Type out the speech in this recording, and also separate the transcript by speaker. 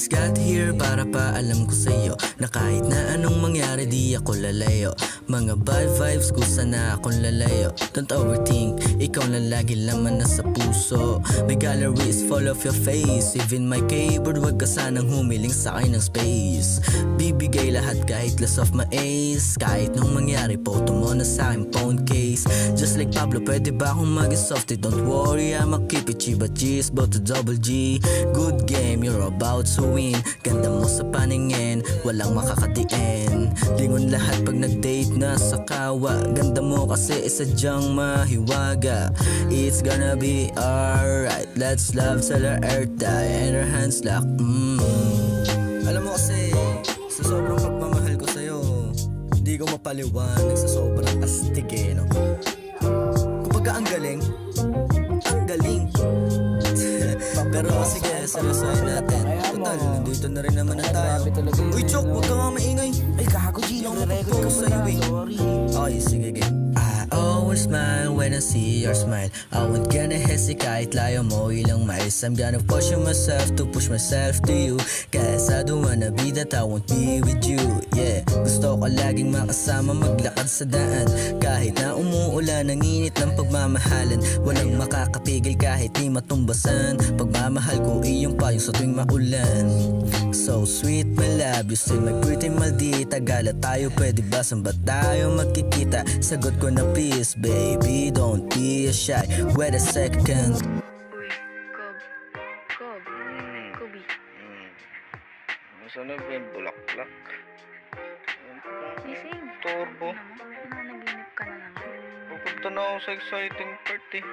Speaker 1: just got here para paalam ko sa'yo na kahit na anong mangyari di ako lalayo. Mga bad vibes kusa na akong lalayo. Don't overthink, ikaw na lagi laman na sa puso. My gallery is full of your face. Even my keyboard wag ka sanang humiling sa akin ng space. Bibigay lahat kahit less of my ace. Kahit nung mangyari photo mo na sa aking phone case. Just like Pablo pwede ba akong maging softy? Don't worry I'ma keep it chiba cheese bout to double G. Good game you're about to win. Ganda mo sa paningin walang makakadiin. Lingon lahat pag nag-date na sa kawa. Ganda mo kasi isadyang mahiwaga. It's gonna be alright. Let's love till our earth die and our hands lock. Alam mo kasi sa sobrang pagmamahal ko sa'yo di ko mapaliwanag sa sobrang astig no? Kumbaga ang galing. Ang galing. Pero sige, seryosohin natin. Total, nandito na rin naman na tayo. Uy, Chok, huwag ka nga maingay.
Speaker 2: Ay, gago G, nagre-record ka
Speaker 1: sa'yo
Speaker 2: pala.
Speaker 1: eh.
Speaker 2: Sorry.
Speaker 1: Okay, sige, game. I always smile when I see your smile. I won't gonna hesitate kahit layo mo ilang miles. I'm gonna push myself to push myself to you. Cause I don't wanna be that I won't be with you. Yeah, gusto ko laging makasama maglakad sa daan. Kahit na umuulan, ang init ng pagmamahalan. Walang makakapigil kahit di matumbasan. Pagmamahal ko iyong payong sa tuwing maulan. So sweet my love, you say my pretty maldita. Gala tayo, pwede ba saan ba tayo magkikita? Sagot ko na please baby, don't be shy. Wait a second.
Speaker 3: Uy, Kobe.
Speaker 4: Saan na ba yung bulaklak?
Speaker 3: Gising.
Speaker 4: Turbo.
Speaker 3: Ano mo? Nanaginip ka na naman.
Speaker 4: Pupunta na ako sa exciting part eh.